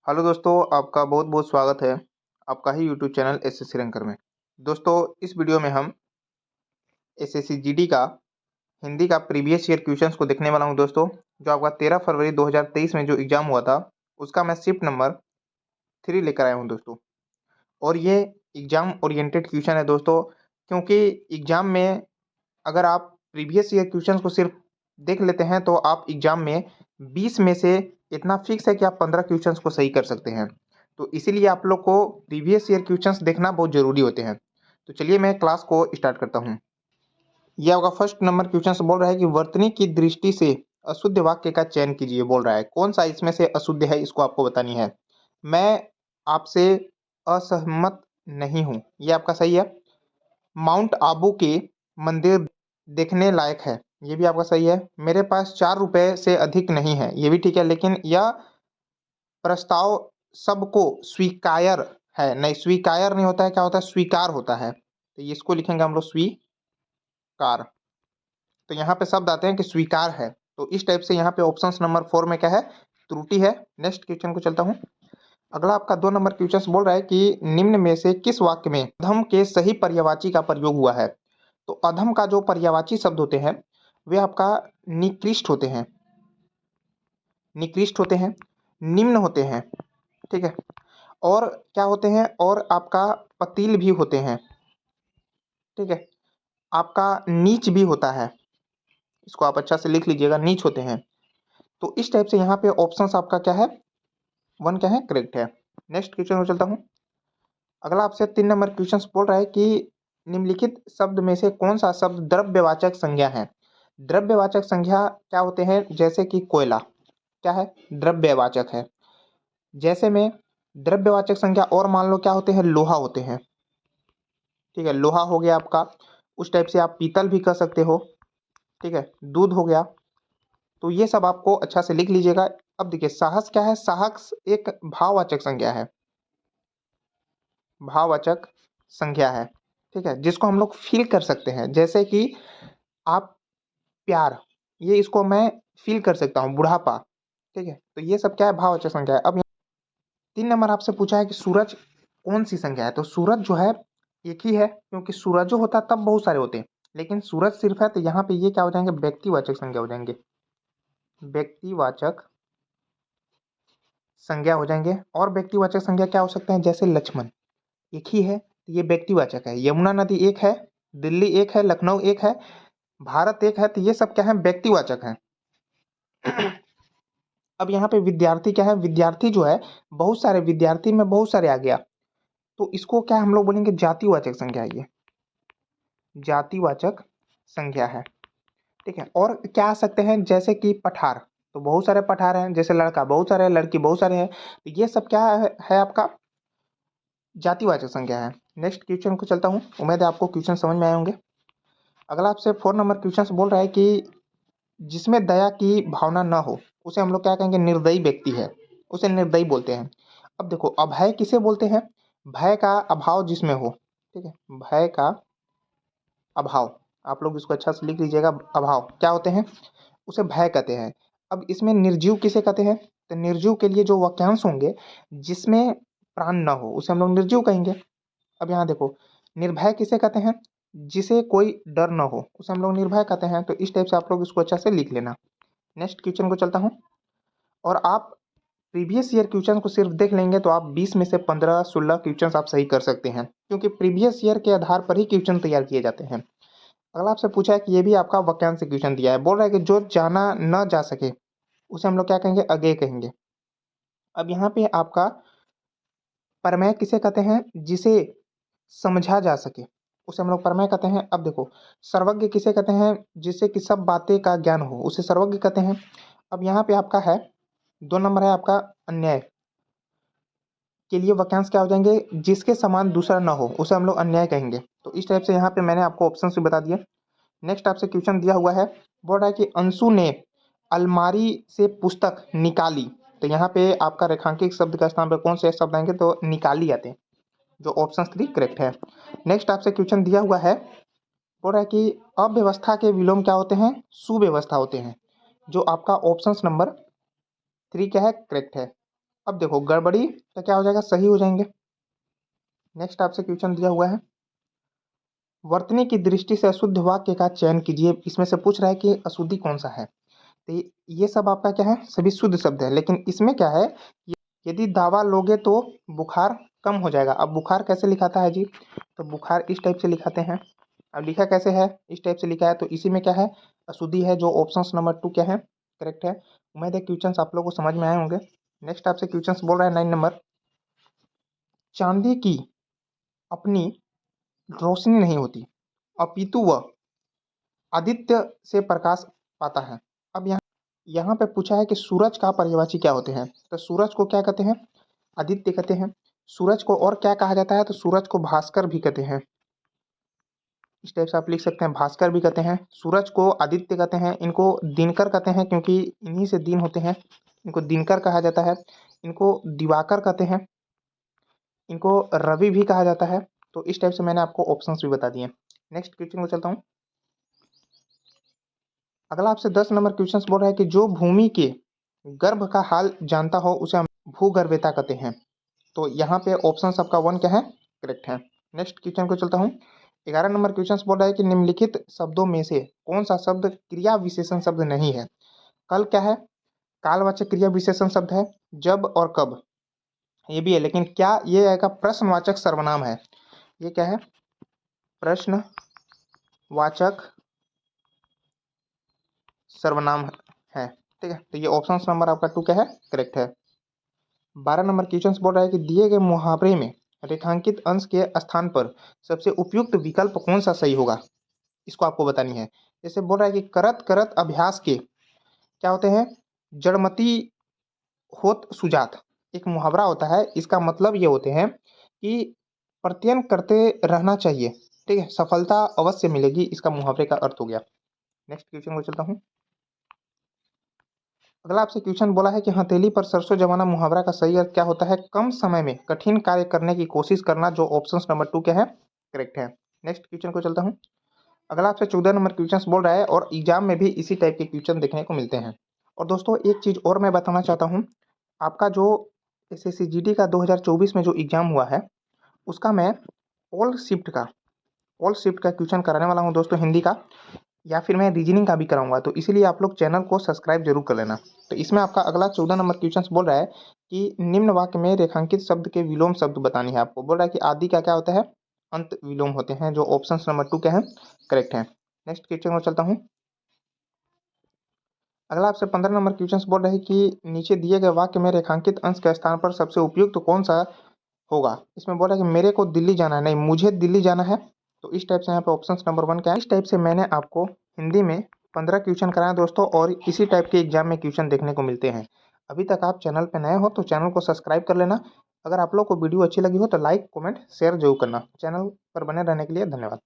Hello दोस्तों, आपका बहुत बहुत स्वागत है आपका ही यूट्यूब चैनल एसएससी रैंकर में। दोस्तों, इस वीडियो में हम एसएससी जीडी का हिंदी का प्रीवियस ईयर क्वेश्चंस को देखने वाला हूं। दोस्तों, जो आपका 13 फरवरी 2023 में जो एग्जाम हुआ था उसका मैं शिफ्ट नंबर 3 लेकर आया हूं दोस्तों। और ये एग्जाम ओरिएंटेड क्वेश्चन है दोस्तों, क्योंकि एग्जाम में अगर आप प्रीवियस ईयर क्वेश्चंस को सिर्फ देख लेते हैं तो आप एग्जाम में 20 में से इतना फिक्स है कि आप 15 क्वेश्चंस को सही कर सकते हैं। तो इसीलिए आप लोग को प्रीवियस ईयर क्वेश्चंस देखना बहुत जरूरी होते हैं। तो चलिए मैं क्लास को स्टार्ट करता हूँ। यह आपका फर्स्ट नंबर क्वेश्चन बोल रहा है कि वर्तनी की दृष्टि से अशुद्ध वाक्य का चयन कीजिए। बोल रहा है कौन सा इसमें से अशुद्ध है, इसको आपको बतानी है। मैं आपसे असहमत नहीं हूँ, ये आपका सही है। माउंट आबू के मंदिर देखने लायक है, ये भी आपका सही है। मेरे पास 4 रुपए से अधिक नहीं है, ये भी ठीक है। लेकिन यह प्रस्ताव सबको स्वीकार्य है, नहीं स्वीकार्य नहीं होता है, क्या होता है, स्वीकार होता है। तो इसको लिखेंगे हम लोग स्वीकार। तो यहाँ पे शब्द आते हैं कि स्वीकार है, तो इस टाइप से यहाँ पे ऑप्शन नंबर 4 में क्या है, त्रुटि है। नेक्स्ट क्वेश्चन को चलता हूँ। अगला आपका 2 नंबर क्वेश्चन बोल रहा है कि निम्न में से किस वाक्य में अधम के सही पर्यायवाची का प्रयोग हुआ है। तो अधम का जो पर्यायवाची शब्द होते हैं वे आपका निकृष्ट होते हैं, निकृष्ट होते हैं, निम्न होते हैं, ठीक है। और क्या होते हैं, और आपका पतील भी होते हैं, ठीक है। आपका नीच भी होता है, इसको आप अच्छा से लिख लीजिएगा, नीच होते हैं। तो इस टाइप से यहाँ पे ऑप्शन आपका क्या है, 1 क्या है, करेक्ट है। नेक्स्ट क्वेश्चन में चलता हूँ। अगला आपसे 3 नंबर क्वेश्चन बोल रहा है कि निम्नलिखित शब्द में से कौन सा शब्द द्रव्यवाचक संज्ञा है। द्रव्यवाचक संज्ञा क्या होते हैं, जैसे कि कोयला क्या है, द्रव्यवाचक है। जैसे में द्रव्यवाचक संज्ञा और मान लो क्या होते हैं, लोहा होते हैं, ठीक है। लोहा हो गया आपका, उस टाइप से आप पीतल भी कर सकते हो, ठीक है। दूध हो गया। तो ये सब आपको अच्छा से लिख लीजिएगा। अब देखिए साहस क्या है, साहस एक भाववाचक संज्ञा है, भाववाचक संज्ञा है, ठीक है, जिसको हम लोग फील कर सकते हैं। जैसे कि आप प्यार, ये इसको मैं फील कर सकता हूँ, बुढ़ापा, ठीक है। तो ये सब क्या है, भाववाचक संज्ञा है। अब 3 नंबर आपसे पूछा है कि सूरज कौन सी संज्ञा है। तो सूरज जो है एक ही है, क्योंकि सूरज जो होता है तब बहुत सारे होते हैं, लेकिन सूरज सिर्फ है। तो यहाँ पे ये क्या हो जाएंगे, व्यक्तिवाचक संज्ञा हो जाएंगे, व्यक्तिवाचक संज्ञा हो जाएंगे। और व्यक्तिवाचक संज्ञा क्या हो सकते हैं, जैसे लक्ष्मण एक ही है, तो ये व्यक्तिवाचक है। यमुना नदी एक है, दिल्ली एक है, लखनऊ एक है, भारत एक है, तो ये सब क्या है, व्यक्तिवाचक है। अब यहाँ पे विद्यार्थी क्या है, विद्यार्थी जो है बहुत सारे, विद्यार्थी में बहुत सारे आ गया, तो इसको क्या हम लोग बोलेंगे, जातिवाचक संज्ञा। ये जातिवाचक संज्ञा है, ठीक है। और क्या आ सकते हैं, जैसे कि पठार, तो बहुत सारे पठार हैं। जैसे लड़का बहुत सारे हैं, लड़की बहुत सारे हैं, तो ये सब क्या है आपका जातिवाचक संज्ञा है। नेक्स्ट क्वेश्चन को चलता हूँ, उम्मीद है आपको क्वेश्चन समझ में आए होंगे। अगला आपसे 4 नंबर क्वेश्चन बोल रहा है कि जिसमें दया की भावना न हो उसे हम लोग क्या कहेंगे, निर्दयी व्यक्ति है, उसे निर्दयी बोलते हैं। अब देखो अभय किसे बोलते हैं, भय का अभाव जिसमें हो, ठीक है, भय का अभाव, आप लोग इसको अच्छा से लिख लीजिएगा। अभाव क्या होते हैं, उसे भय कहते हैं। अब इसमें निर्जीव किसे कहते हैं, तो निर्जीव के लिए जो वाक्यांश होंगे जिसमें प्राण न हो उसे हम लोग निर्जीव कहेंगे। अब यहाँ देखो निर्भय किसे कहते हैं, जिसे कोई डर न हो उसे हम लोग निर्भय कहते हैं। तो इस टाइप से आप लोग इसको अच्छा से लिख लेना। नेक्स्ट क्वेश्चन को चलता हूँ। और आप प्रीवियस ईयर क्वेश्चन को सिर्फ देख लेंगे तो आप 20 में से 15-16 क्वेश्चन आप सही कर सकते हैं, क्योंकि प्रीवियस ईयर के आधार पर ही क्वेश्चन तैयार किए जाते हैं। अगला आपसे पूछा है कि ये भी आपका वाक्यांश से क्वेश्चन दिया है, बोल रहा है कि जो जाना न जा सके उसे हम लोग क्या कहेंगे, अज्ञेय कहेंगे। अब यहाँ पे आपका प्रमेय किसे कहते हैं, जिसे समझा जा सके उसे हम लोग प्रमेय कहते हैं। अब देखो सर्वज्ञ किसे कहते हैं, जिसे कि सब बातें का ज्ञान हो उसे सर्वज्ञ कहते हैं। अब यहाँ पे आपका है 2 नंबर है आपका अन्याय के लिए वाक्यांश क्या हो जाएंगे, जिसके समान दूसरा न हो उसे हम लोग अन्याय कहेंगे। तो इस टाइप से यहाँ पे मैंने आपको ऑप्शन भी बता दिए। नेक्स्ट आपसे क्वेश्चन दिया हुआ है, बोल रहा है कि अंशु ने अलमारी से पुस्तक निकाली। तो यहाँ पे आपका रेखांकित शब्द का स्थान पर कौन से शब्द आएंगे, तो निकाली आते हैं, जो ऑप्शन 3 करेक्ट है। नेक्स्ट आपसे क्वेश्चन दिया हुआ है, बोल रहा है कि अव्यवस्था के विलोम क्या होते हैं, सुव्यवस्था होते हैं, जो आपका ऑप्शन नंबर 3 क्या है, करेक्ट है। अब देखो गड़बड़ी तो क्या हो जाएगा, सही हो जाएंगे। नेक्स्ट आपसे क्वेश्चन दिया हुआ है, वर्तनी की दृष्टि से अशुद्ध वाक्य का चयन कीजिए। इसमें से पूछ रहा है कि अशुद्धि कौन सा है। तो ये सब आपका क्या है, सभी शुद्ध शब्द है, लेकिन इसमें क्या है, यदि दावा लोगे तो बुखार कम हो जाएगा। अब बुखार कैसे लिखाता है जी, तो बुखार इस टाइप से लिखाते हैं। अब लिखा कैसे है, इस टाइप से लिखा है, तो इसी में क्या है, अशुद्धि है, जो ऑप्शन नंबर 2 क्या है, करेक्ट है। उम्मीद है क्वेश्चन आप लोगों को समझ में आए होंगे। नेक्स्ट आपसे क्वेश्चन बोल रहा है 9 नंबर, चांदी की अपनी रोशनी नहीं होती, अपितु वह आदित्य से प्रकाश पाता है। अब यहाँ यहाँ पे पूछा है कि सूरज का पर्यायवाची क्या होते हैं, तो सूरज को क्या कहते हैं, आदित्य कहते हैं। सूरज को और क्या कहा जाता है, तो सूरज को भास्कर भी कहते हैं। इस टाइप से आप लिख सकते हैं, भास्कर भी कहते हैं, सूरज को आदित्य कहते हैं, इनको दिनकर कहते हैं क्योंकि इन्हीं से दिन होते हैं, इनको दिनकर कहा जाता है, इनको दिवाकर कहते हैं, इनको रवि भी कहा जाता है। तो इस टाइप से मैंने आपको ऑप्शंस भी बता दिए। नेक्स्ट क्वेश्चन को चलता हूँ। अगला आपसे 10 नंबर क्वेश्चन बोल रहा है कि जो भूमि के गर्भ का हाल जानता हो उसे हम भूगर्भता कहते हैं। तो यहाँ पे ऑप्शन आपका 1 क्या है, करेक्ट है। नेक्स्ट क्वेश्चन को चलता हूँ। 11 नंबर क्वेश्चन बोल रहा है कि निम्नलिखित शब्दों में से कौन सा शब्द क्रिया विशेषण शब्द नहीं है। कल क्या है, कालवाचक क्रिया विशेषण शब्द है, जब और कब ये भी है, लेकिन क्या ये आएगा प्रश्नवाचक सर्वनाम है। ये क्या है, प्रश्नवाचक सर्वनाम है, ठीक है। तो ये ऑप्शन नंबर आपका 2 क्या है, करेक्ट है। 12 नंबर क्वेश्चन बोल रहा है कि दिए गए मुहावरे में रेखांकित अंश के स्थान पर सबसे उपयुक्त विकल्प कौन सा सही होगा, इसको आपको बतानी है। जैसे बोल रहा है कि करत करत अभ्यास के क्या होते हैं, जड़मति होत सुजात, एक मुहावरा होता है, इसका मतलब ये होते हैं कि प्रत्ययन करते रहना चाहिए, ठीक है, सफलता अवश्य मिलेगी, इसका मुहावरे का अर्थ हो गया। नेक्स्ट क्वेश्चन को चलता हूँ। अगला आपसे क्वेश्चन बोला है कि हथेली पर सरसों जमाना मुहावरा का सही अर्थ क्या होता है, कम समय में कठिन कार्य करने की कोशिश करना, जो ऑप्शन नंबर 2 क्या है, करेक्ट है। नेक्स्ट क्वेश्चन को चलता हूँ। अगला आपसे 14 नंबर क्वेश्चन बोल रहा है, और एग्जाम में भी इसी टाइप के क्वेश्चन देखने को मिलते हैं। और दोस्तों एक चीज़ और मैं बताना चाहता हूँ, आपका जो एसएससी जीडी का 2024 में जो एग्जाम हुआ है, उसका मैं ऑल शिफ्ट का क्वेश्चन कराने वाला हूँ दोस्तों, हिंदी का, या फिर मैं रीजनिंग का भी कराऊंगा, तो इसीलिए आप लोग चैनल को सब्सक्राइब जरूर कर लेना। तो इसमें आपका अगला 14 नंबर क्वेश्चन बोल रहा है कि निम्न वाक्य में रेखांकित शब्द के विलोम शब्द बतानी है आपको। बोल रहा है कि आदि का क्या होता है, अंत विलोम होते हैं, जो ऑप्शन नंबर 2 क्या है, करेक्ट है। नेक्स्ट क्वेश्चन में चलता हूँ। अगला आपसे 15 नंबर क्वेश्चन बोल रहे हैं कि नीचे दिए गए वाक्य में रेखांकित अंश के स्थान पर सबसे उपयुक्त कौन सा होगा। इसमें बोल रहा है कि मेरे को दिल्ली जाना है, नहीं मुझे दिल्ली जाना है। तो इस टाइप से यहाँ पे ऑप्शन नंबर 1 क्या है। इस टाइप से मैंने आपको हिंदी में 15 क्वेश्चन कराए दोस्तों, और इसी टाइप के एग्जाम में क्वेश्चन देखने को मिलते हैं। अभी तक आप चैनल पर नए हो तो चैनल को सब्सक्राइब कर लेना। अगर आप लोग को वीडियो अच्छी लगी हो तो लाइक कमेंट शेयर जरूर करना। चैनल पर बने रहने के लिए धन्यवाद।